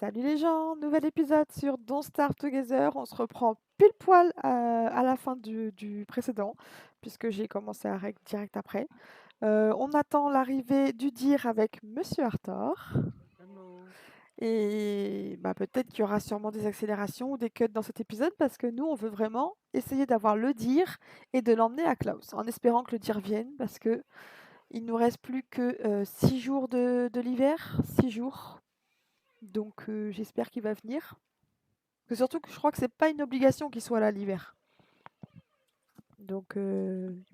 Salut les gens, nouvel épisode sur Don't Starve Together. On se reprend pile poil à la fin du précédent, puisque j'ai commencé à règle direct après. On attend l'arrivée du dire avec Monsieur Arthur. Hello. Et bah, peut-être qu'il y aura sûrement des accélérations ou des cuts dans cet épisode, parce que nous, on veut vraiment essayer d'avoir le dire et de l'emmener à Klaus, en espérant que le dire vienne, parce que il nous reste plus que 6 jours de l'hiver, 6 jours. Donc j'espère qu'il va venir. Surtout que je crois que c'est pas une obligation qu'il soit là l'hiver. Donc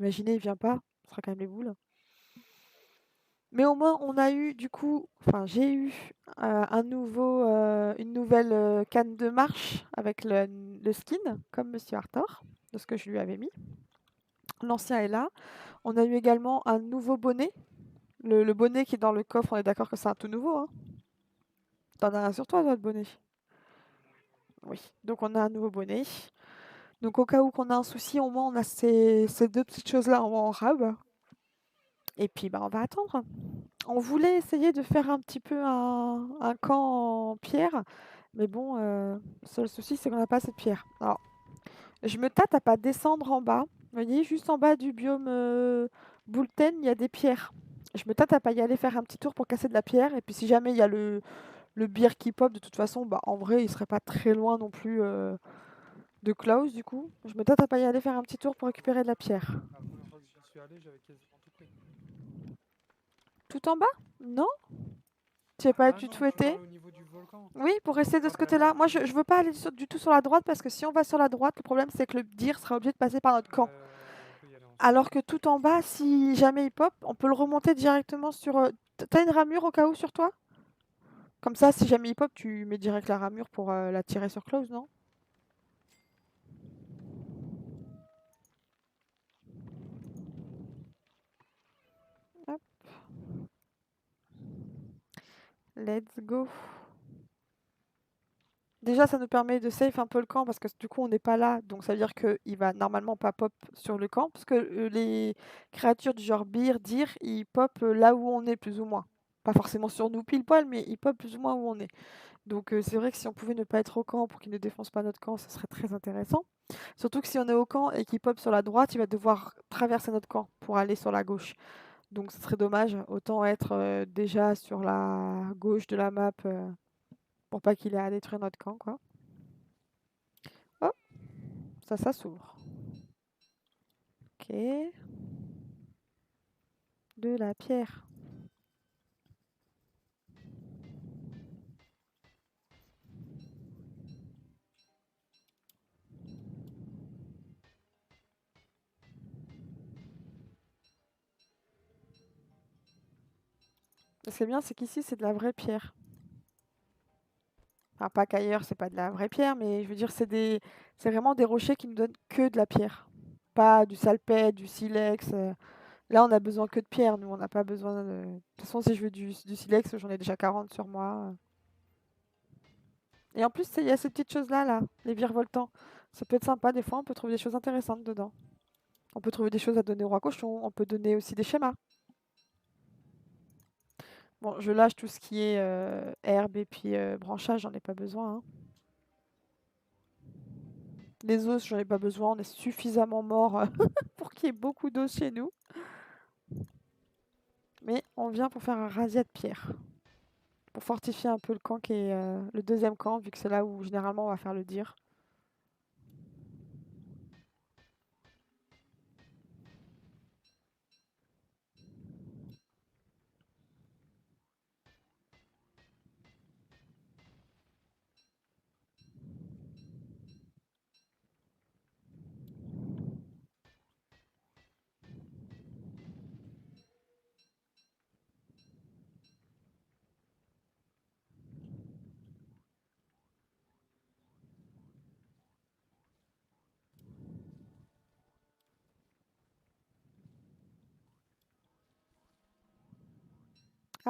imaginez, il vient pas, ce sera quand même les boules. Mais au moins on a eu du coup, enfin j'ai eu une nouvelle canne de marche avec le skin, comme Monsieur Arthur, de ce que je lui avais mis. L'ancien est là. On a eu également un nouveau bonnet. Le bonnet qui est dans le coffre, on est d'accord que c'est un tout nouveau, hein. T'en as un sur toi, votre bonnet? Oui. Donc on a un nouveau bonnet. Donc au cas où qu'on a un souci, au moins on a ces deux petites choses-là en rab. Et puis bah, on va attendre. On voulait essayer de faire un petit peu un camp en pierre, mais bon, le seul souci c'est qu'on n'a pas assez de pierre. Alors, je me tâte à pas descendre en bas. Vous voyez, juste en bas du biome Boulten, il y a des pierres. Je me tâte à pas y aller faire un petit tour pour casser de la pierre. Et puis si jamais il y a le beer qui pop, de toute façon, bah, en vrai, il serait pas très loin non plus de Klaus, du coup. Je me tâte à pas y aller faire un petit tour pour récupérer de la pierre. La première fois que j'y suis allé, j'avais quasiment tout pris. Tout en bas? Non? Tu sais pas Ah du non, tout tu été? parles au niveau du volcan. Oui, pour rester de Pas ce côté-là. vraiment. Moi, je veux pas aller du tout sur la droite parce que si on va sur la droite, le problème c'est que le dir sera obligé de passer par notre camp. On peut y aller ensemble. Alors que tout en bas, si jamais il pop, on peut le remonter directement sur. T'as une ramure au cas où sur toi? Comme ça, si jamais il pop, tu mets direct la ramure pour la tirer sur close, non? Hop, let's go. Déjà, ça nous permet de safe un peu le camp parce que du coup, on n'est pas là. Donc, ça veut dire qu'il va normalement pas pop sur le camp. Parce que les créatures du genre beer, dir, ils pop là où on est, plus ou moins. Pas forcément sur nous pile poil, mais ils pop plus ou moins où on est. Donc, c'est vrai que si on pouvait ne pas être au camp pour qu'ils ne défoncent pas notre camp, ce serait très intéressant. Surtout que si on est au camp et qu'il pop sur la droite, il va devoir traverser notre camp pour aller sur la gauche. Donc, ce serait dommage. Autant être déjà sur la gauche de la map pour pas qu'il ait à détruire notre camp, quoi. Oh, ça s'ouvre. Ok. De la pierre. Ce qui est bien, c'est qu'ici, c'est de la vraie pierre. Enfin, pas qu'ailleurs, c'est pas de la vraie pierre, mais je veux dire, c'est vraiment des rochers qui nous donnent que de la pierre. Pas du salpêtre, du silex. Là, on a besoin que de pierre, nous, on n'a pas besoin de... De toute façon, si je veux du silex, j'en ai déjà 40 sur moi. Et en plus, il y a ces petites choses-là, là, les virevoltants. Ça peut être sympa, des fois, on peut trouver des choses intéressantes dedans. On peut trouver des choses à donner au roi cochon, on peut donner aussi des schémas. Bon, je lâche tout ce qui est herbe et puis branchage, j'en ai pas besoin, hein. Les os, j'en ai pas besoin, on est suffisamment mort pour qu'il y ait beaucoup d'os chez nous. Mais on vient pour faire un razzia de pierre. Pour fortifier un peu le camp qui est le deuxième camp, vu que c'est là où généralement on va faire le dir.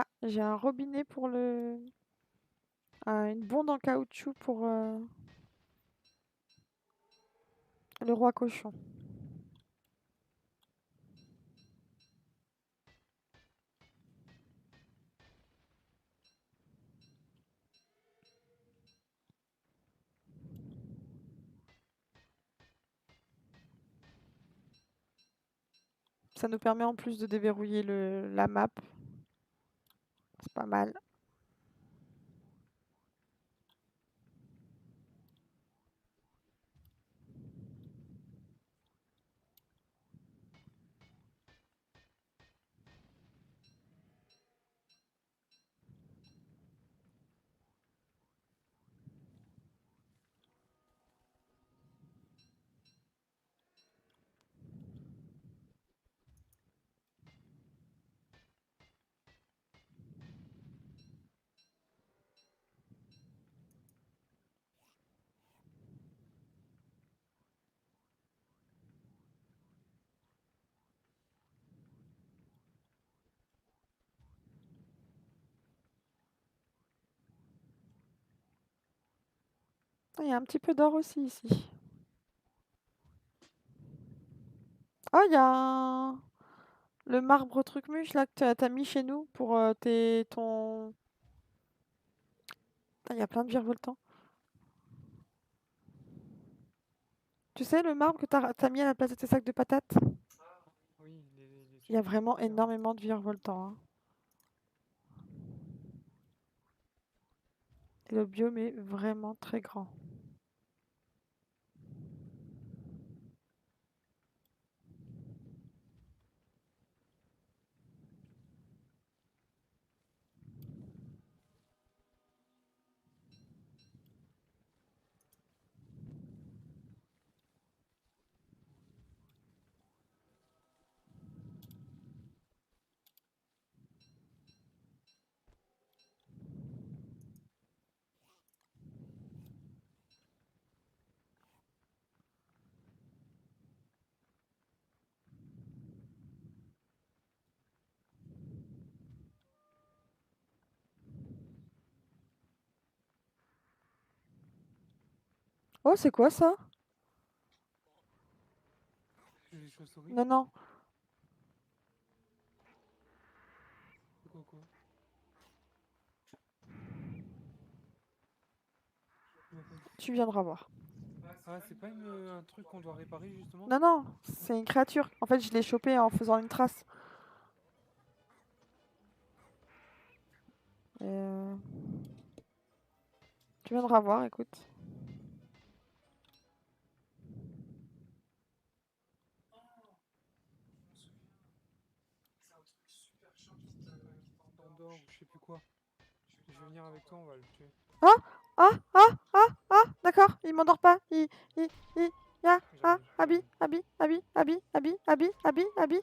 Ah, j'ai un robinet pour le... une bonde en caoutchouc pour le roi cochon. Ça nous permet en plus de déverrouiller la map. C'est pas mal. Il y a un petit peu d'or aussi ici. Oh, il y a le marbre truc-muche là que t'as mis chez nous pour ton... Il y a plein de virevoltants. Tu sais, le marbre que t'as mis à la place de tes sacs de patates? Oui, Il y a trucs vraiment verts. énormément de virevoltants, hein. Et le biome est vraiment très grand. Oh, c'est quoi ça? Les chauves-souris? Non, non, C'est quoi? Je vois pas du tout. tu viendras voir. Ah, c'est pas un truc qu'on doit réparer justement? Non, non, c'est une créature. En fait, je l'ai chopé en faisant une trace. Et, tu viendras voir, écoute. D'Andorre ou je sais plus quoi. Je vais venir avec toi, on va le tuer. Ah, ah, ah, ah, ah, d'accord, il m'endort pas. Ah, J'arrive. Abby, Abby, Abby, Abby, Abby, Abby, Abby, Abby.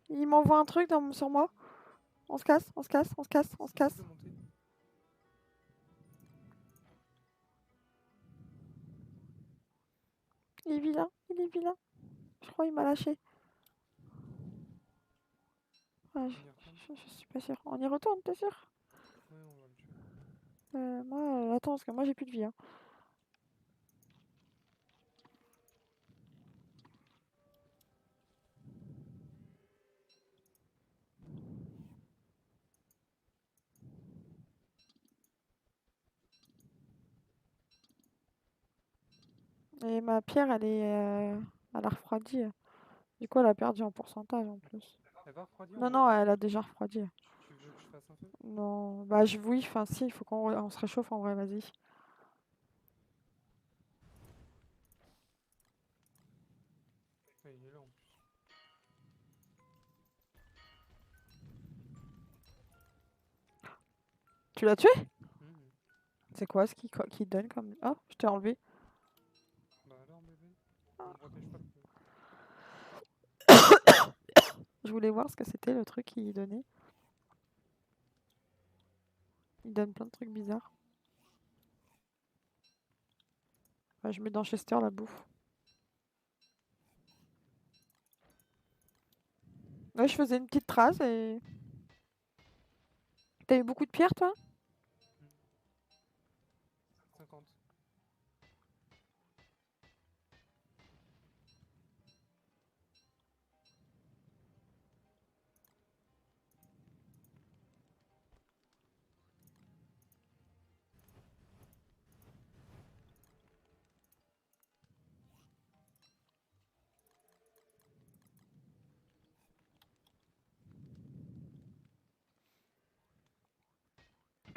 Il m'envoie un truc sur moi. On se casse, on se casse, on se casse, on se Essaye casse. de monter. Il est vilain, il est vilain. Je crois qu'il m'a lâché. Ouais, On y retourne? je suis pas sûre. On y retourne, t'es sûr? Ouais, on va le tuer. Moi, attends, parce que moi j'ai plus de vie, hein. Et ma pierre, elle a refroidi. Du coup, elle a perdu en pourcentage en plus. Elle va refroidir Non, ou non, elle... elle a déjà refroidi. Tu veux que je fasse un feu? Non, bah oui, enfin si, il faut on se réchauffe en vrai, vas-y. Ouais, il est là en plus. Tu l'as tué? Mhm. C'est quoi ce qui donne comme... Oh, je t'ai enlevé. Bah alors bébé, on protège pas le feu. Je voulais voir ce que c'était le truc qu'il donnait. Il donne plein de trucs bizarres. Bah, je mets dans Chester la bouffe. Ouais, je faisais une petite trace et... T'as eu beaucoup de pierres, toi? 50.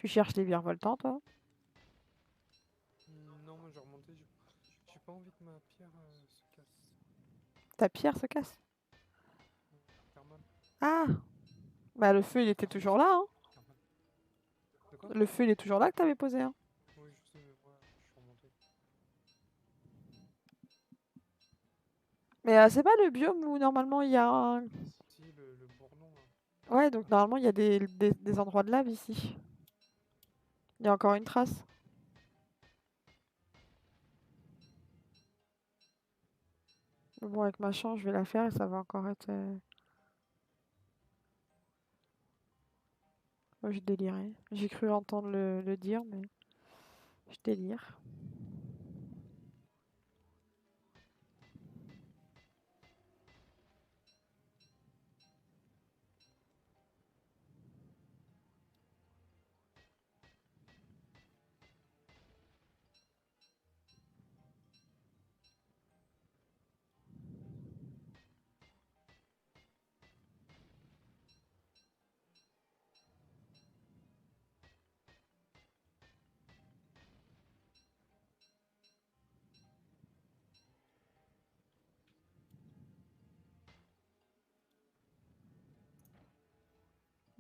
Tu cherches les virevoltants, toi? Non, moi j'ai remonté, j'ai pas envie que ma pierre se casse. Ta pierre se casse. Thermal. Ah! Bah, le feu, il était Pardon, toujours là, hein. thermal. De quoi? Le feu, il est toujours là que t'avais posé, hein. Oui, je sais, mais moi je suis remonté. Mais c'est pas le biome où normalement il y a un... Si, le bourdon là. Ouais, donc normalement il y a des endroits de lave ici. Il y a encore une trace. Mais bon, avec ma chance, je vais la faire et ça va encore être... Moi, je délirais. J'ai cru entendre le dire, mais je délire.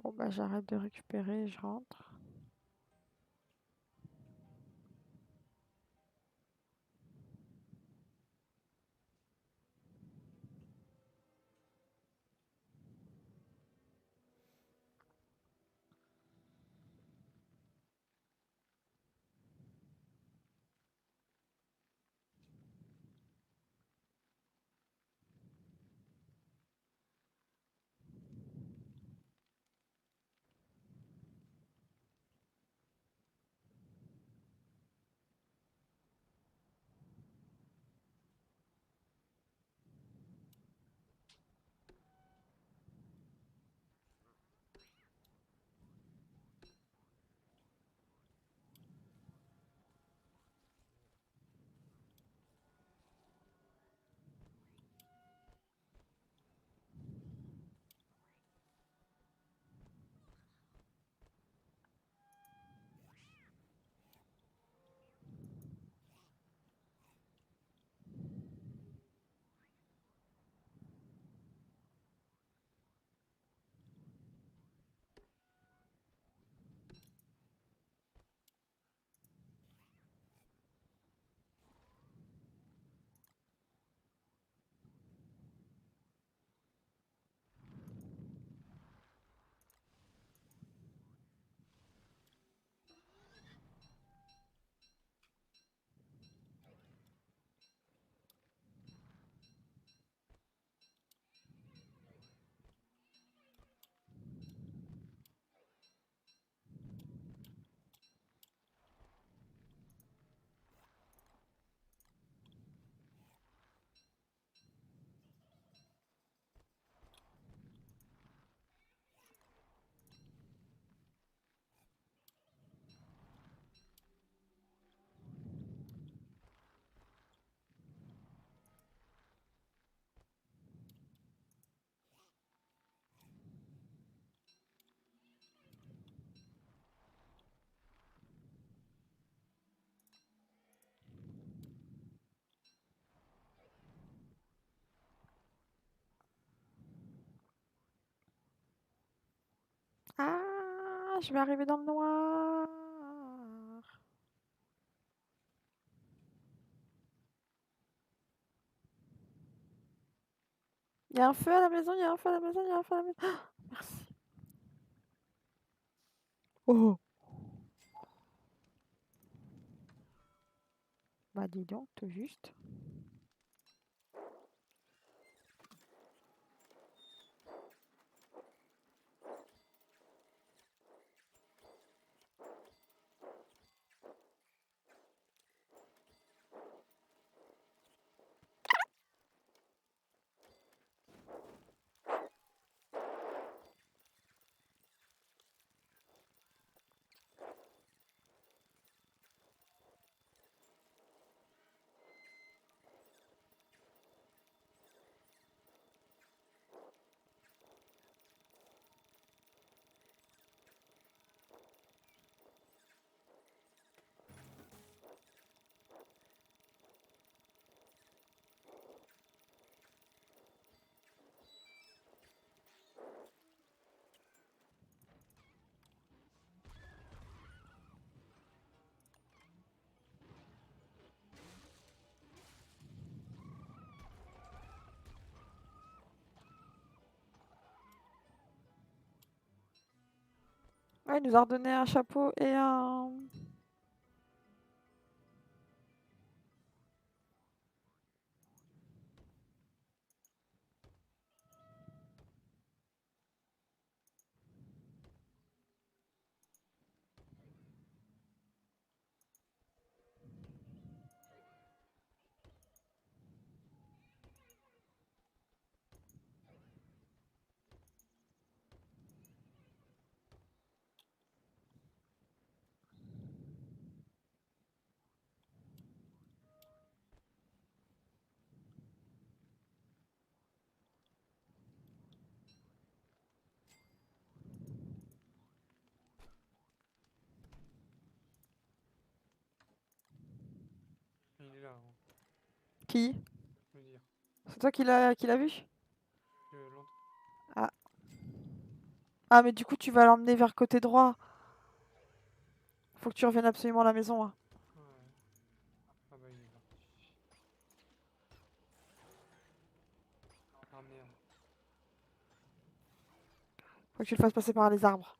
Bon, bah j'arrête de récupérer et je rentre. Ah, je vais arriver dans le noir. Il y a un feu à la maison, il y a un feu à la maison, il y a un feu à la maison. Ah, merci. Oh. Bah dis donc, tout juste. Ouais, il nous a redonné un chapeau et un... Il est là, hein, Qui? je veux dire. C'est toi qui l'a vu? L'autre. Ah. Ah, mais du coup, tu vas l'emmener vers côté droit. Faut que tu reviennes absolument à la maison, hein. Ouais. Ah bah il est parti. Ah merde. Faut que tu le fasses passer par les arbres.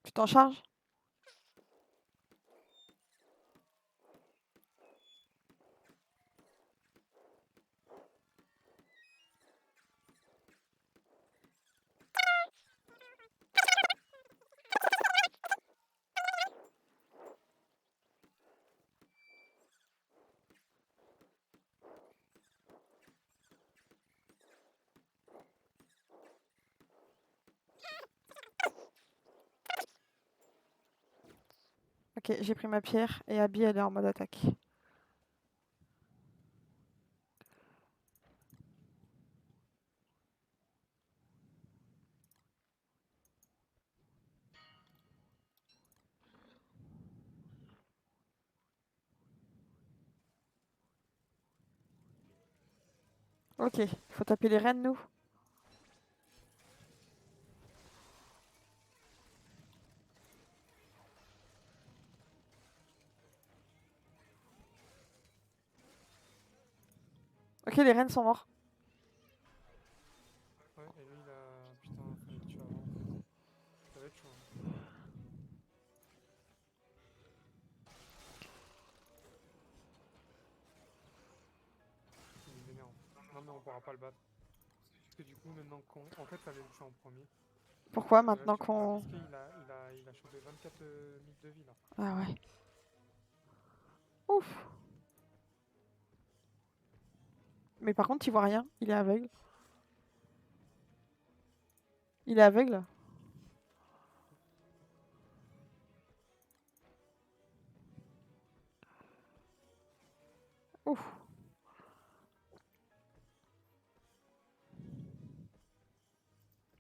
Tu t'en charges? Ok, j'ai pris ma pierre et Abby, elle est en mode attaque. Ok, faut taper les rennes, nous. Ok, les rennes sont morts. Ouais, et lui il a. Putain, fallait le tuer avant en fait. Ça va être chaud, hein. Il est vénère. Non mais on pourra pas le battre. Parce que du coup maintenant qu'on. En fait fallait le tuer en premier. Pourquoi Et là maintenant tu peux pas qu'on... risquer, il a chopé 24 000 de vie là. Ah ouais. Ouf. Mais par contre, il voit rien. Il est aveugle. Il est aveugle. Ouf. De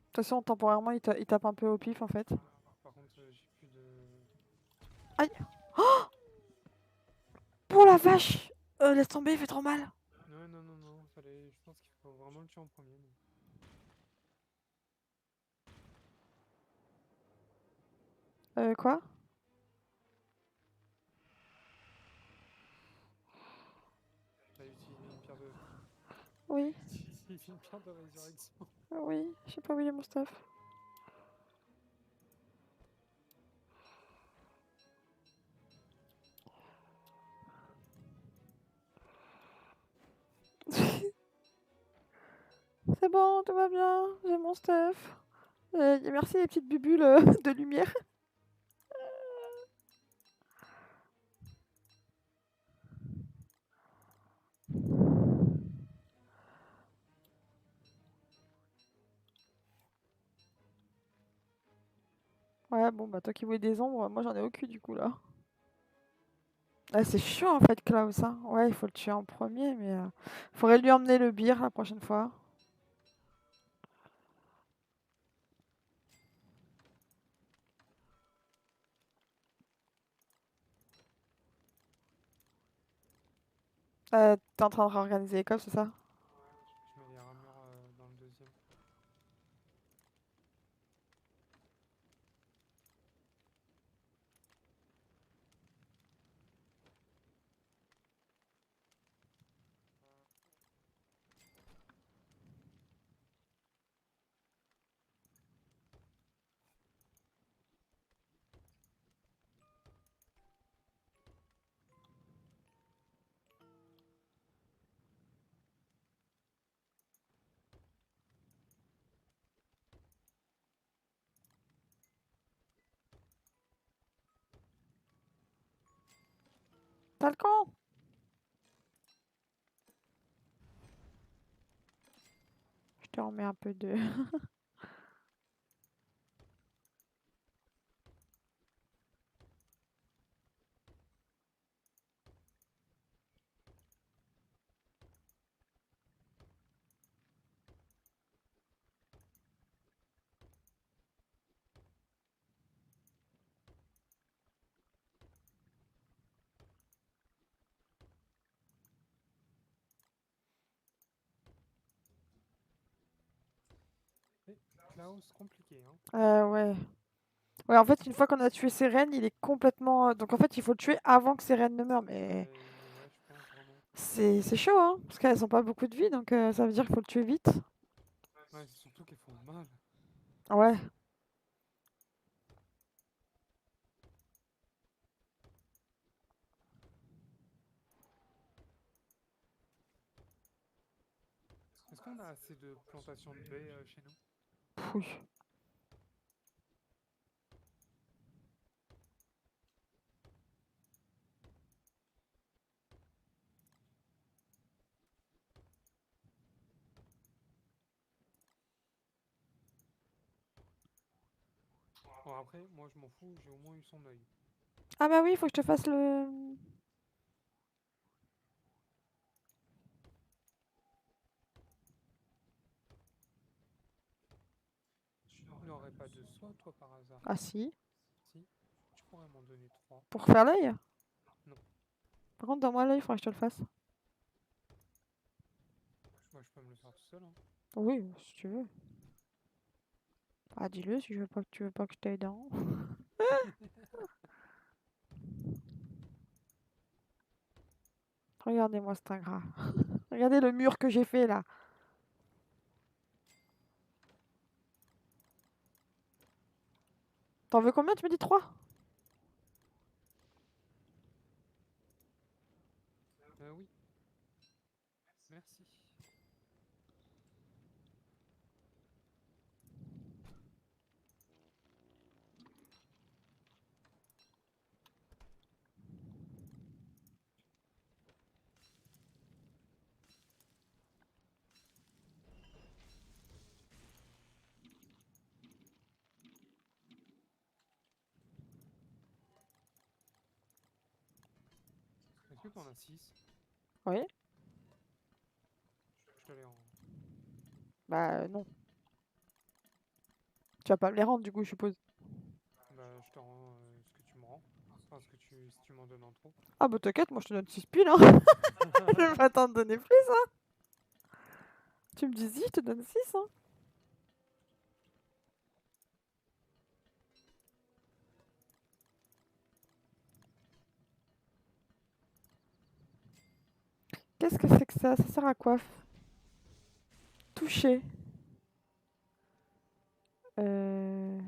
toute façon, temporairement, il tape un peu au pif, en fait. Par contre j'ai plus de. Aïe. Oh la vache. Laisse tomber, il fait trop mal. Non, non, non, non, fallait. Je pense qu'il faut vraiment le tuer en premier. Quoi? T'as utilisé une pierre de. Oui. Utilisé une pierre de résurrection. Oui. Je sais pas où il est mon stuff. C'est bon, tout va bien. J'ai mon stuff. Merci les petites bubules de lumière. Ouais, bon, bah toi qui voulais des ombres, moi j'en ai aucune du coup là. Ah, c'est chiant en fait, Klaus, hein. Ouais, il faut le tuer en premier, mais faudrait lui emmener le beer la prochaine fois. T'es en train de réorganiser les coffres, c'est ça? T'as le camp. Je te remets un peu de... Et Klaus, compliqué, hein. Ouais. Ouais, en fait, une fois qu'on a tué Seren, il est complètement... Donc en fait, il faut le tuer avant que Seren ne meure. Mais Ouais, je pense vraiment. c'est chaud, hein. Parce qu'elles ont pas beaucoup de vie, donc ça veut dire qu'il faut le tuer vite. Ouais, c'est surtout qu'elles font mal. Ouais. Est-ce qu'on a assez de plantations de baies chez nous? Oui. Bon, après, moi je m'en fous, j'ai au moins eu son œil. Ah bah oui, il faut que je te fasse le... Tu n'aurais pas de soie, toi, par hasard? Ah si. Si, tu pourrais m'en donner 3. Pour faire l'œil. Non, Par contre, donne-moi l'œil, il faudra que je te le fasse. moi je peux me le faire tout seul, hein. Oui, si tu veux. Ah, dis-le si je veux pas que tu veux pas que je t'aide. Hein. Regardez-moi cet ingrat. Regardez le mur que j'ai fait là. T'en veux combien? Tu me dis 3? Oui, merci. Est-ce que t'en as 6? Oui. Je te les rends. Bah non. Tu vas pas me les rendre du coup, je suppose. Bah, je te rends ce que tu me rends. Enfin, si tu m'en donnes en trop. Ah bah t'inquiète, moi je te donne 6 piles. Hein. Je vais pas t'en donner plus. Hein. Tu me dis si, je te donne 6. Hein. Qu'est-ce que c'est que ça? Ça sert à quoi? Toucher. Euh...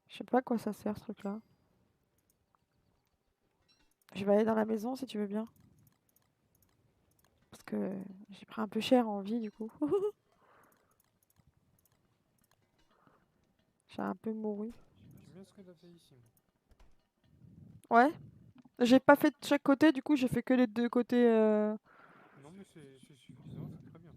Je sais pas à quoi ça sert ce truc-là. Je vais aller dans la maison si tu veux bien. Parce que j'ai pris un peu cher en vie du coup. J'ai un peu mouru. J'aime bien ce que t'as fait ici, moi. Ouais. J'ai pas fait de chaque côté, du coup j'ai fait que les deux côtés. Non, mais c'est suffisant, c'est très bien.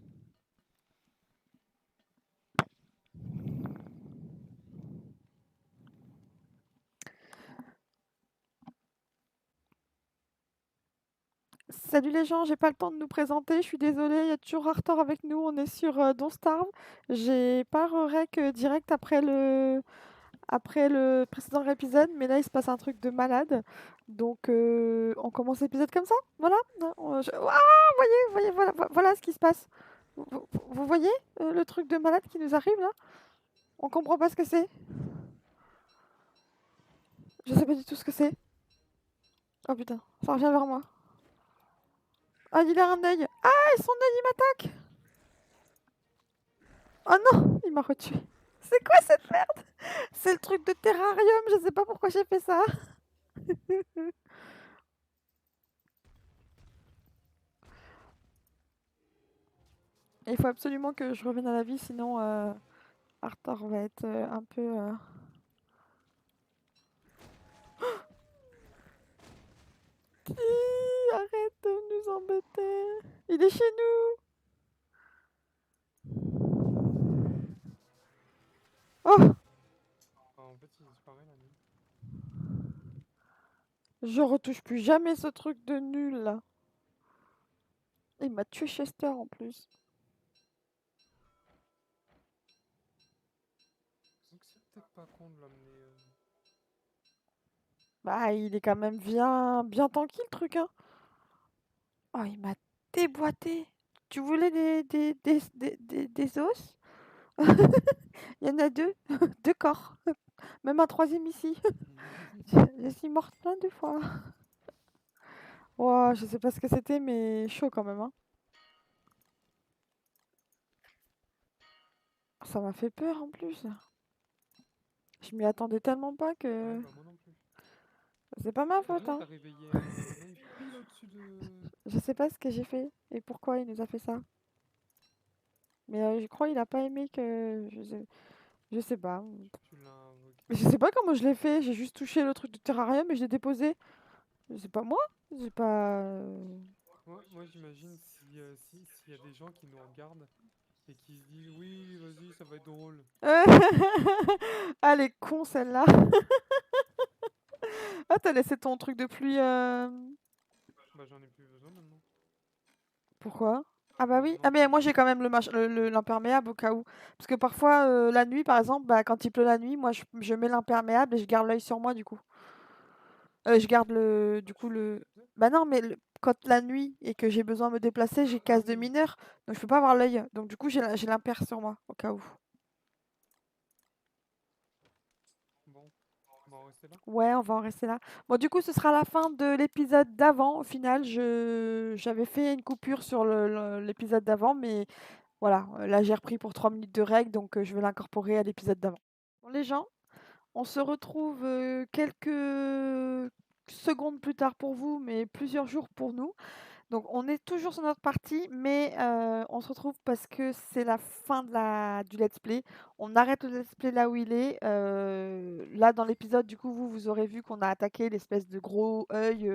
Salut les gens, j'ai pas le temps de nous présenter, je suis désolée, il y a toujours Arthur avec nous, on est sur Don't Starve. J'ai pas rec direct après le précédent épisode, mais là il se passe un truc de malade. Donc on commence l'épisode comme ça, voilà. Ah, voyez, voilà ce qui se passe. Vous voyez le truc de malade qui nous arrive là? On comprend pas ce que c'est. Je sais pas du tout ce que c'est. Oh putain, ça revient vers moi. Ah, il a un œil. Ah, et son œil il m'attaque. Oh non, il m'a retué. C'est quoi cette merde? C'est le truc de terrarium, je sais pas pourquoi j'ai fait ça. Il faut absolument que je revienne à la vie, sinon Arthur va être un peu... Arrête de nous embêter. Il est chez nous. Oh, Ah, en fait, il disparaît la nuit. je retouche plus jamais ce truc de nul là. Il m'a tué Chester en plus. Donc c'est peut-être pas con de l'amener. Bah, il est quand même bien tranquille le truc, hein. Oh, il m'a déboîté. Tu voulais des os? Il y en a deux, deux corps. Même un troisième ici. Je suis morte plein de fois. Wow, je sais pas ce que c'était, mais chaud quand même, hein. Ça m'a fait peur en plus. Je m'y attendais tellement pas Ouais, que bah moi non plus. c'est pas ma faute, Déjà, hein. t'as réveillé un œil pile au-dessus de. Je sais pas ce que j'ai fait et pourquoi il nous a fait ça. Mais je crois il a pas aimé que je sais pas. Tu l'as invoqué. Je sais pas comment je l'ai fait. J'ai juste touché le truc du terrarium et je l'ai déposé. C'est pas moi. J'ai pas. Moi j'imagine s'il y a des gens qui nous regardent et qui se disent oui, vas-y, ça va être drôle. Ah, elle est con celle-là. Ah, t'as laissé ton truc de pluie. Bah j'en ai plus besoin maintenant. Pourquoi? Ah bah Bah oui. maintenant Ah que mais moi j'ai quand même l'imperméable au cas où. Parce que parfois la nuit par exemple, bah, quand il pleut la nuit, moi je mets l'imperméable et je garde l'œil sur moi du coup. Je garde le du coup le. Bah non mais quand la nuit et que j'ai besoin de me déplacer, j'ai Ah casse de oui, mineur, donc je peux pas avoir l'œil. Donc du coup j'ai l'imper sur moi au cas où. bon, on va en rester là. Ouais, on va en rester là. Bon, du coup, ce sera la fin de l'épisode d'avant. Au final, j'avais fait une coupure sur l'épisode d'avant, mais voilà, là j'ai repris pour 3 minutes de règle, donc je vais l'incorporer à l'épisode d'avant. Bon, les gens, on se retrouve quelques secondes plus tard pour vous, mais plusieurs jours pour nous. Donc on est toujours sur notre partie, mais on se retrouve parce que c'est la fin du let's play. On arrête le let's play là où il est. Là dans l'épisode, du coup, vous aurez vu qu'on a attaqué l'espèce de gros œil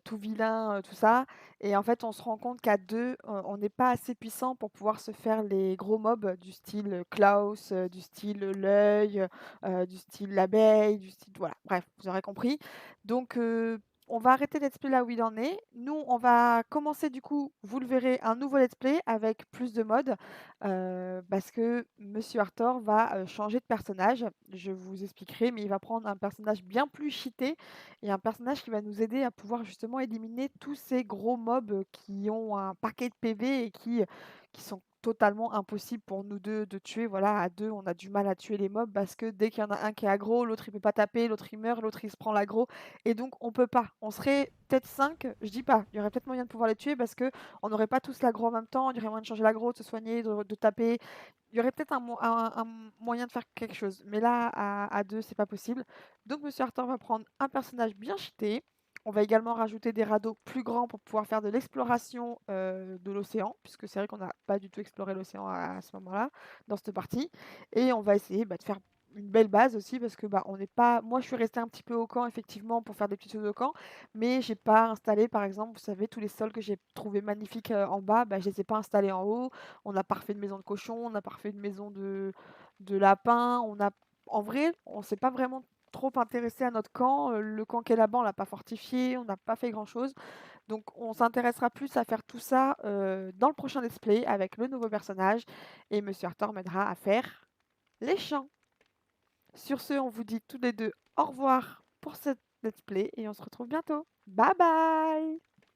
tout vilain, tout ça. Et en fait, on se rend compte qu'à deux, on n'est pas assez puissant pour pouvoir se faire les gros mobs du style Klaus, du style l'œil, du style l'abeille, du style... Voilà, bref, vous aurez compris. Donc, on va arrêter le let's play là où il en est. Nous, on va commencer du coup, vous le verrez, un nouveau let's play avec plus de modes, parce que Monsieur Arthur va changer de personnage. Je vous expliquerai, mais il va prendre un personnage bien plus cheaté et un personnage qui va nous aider à pouvoir justement éliminer tous ces gros mobs qui ont un paquet de PV et qui sont totalement impossibles pour nous deux de tuer. Voilà, à deux, on a du mal à tuer les mobs parce que dès qu'il y en a un qui est aggro, l'autre il peut pas taper, l'autre il meurt, l'autre il se prend l'aggro. Et donc on peut pas. On serait peut-être 5, je dis pas, il y aurait peut-être moyen de pouvoir les tuer parce que on n'aurait pas tous l'aggro en même temps, il y aurait moyen de changer l'aggro, de se soigner, de taper. Il y aurait peut-être un moyen de faire quelque chose. Mais là, à deux, c'est pas possible. Donc Monsieur Arthur va prendre un personnage bien cheaté. On va également rajouter des radeaux plus grands pour pouvoir faire de l'exploration de l'océan, puisque c'est vrai qu'on n'a pas du tout exploré l'océan à ce moment-là, dans cette partie. Et on va essayer de faire une belle base aussi, parce que bah, on n'est pas. Moi, je suis restée un petit peu au camp, effectivement, pour faire des petits sauts de camp, mais j'ai pas installé, par exemple, vous savez, tous les sols que j'ai trouvés magnifiques en bas, bah, je les ai pas installés en haut. On a pas refait de maison de cochon, on a pas refait de maison de lapin. En vrai, on s'est pas vraiment trop intéressé à notre camp. Le camp qui est là-bas, on l'a pas fortifié, on n'a pas fait grand-chose. Donc on s'intéressera plus à faire tout ça dans le prochain let's play avec le nouveau personnage. Et Monsieur Arthur m'aidera à faire les champs. Sur ce, on vous dit tous les deux au revoir pour cette let's play et on se retrouve bientôt. Bye bye!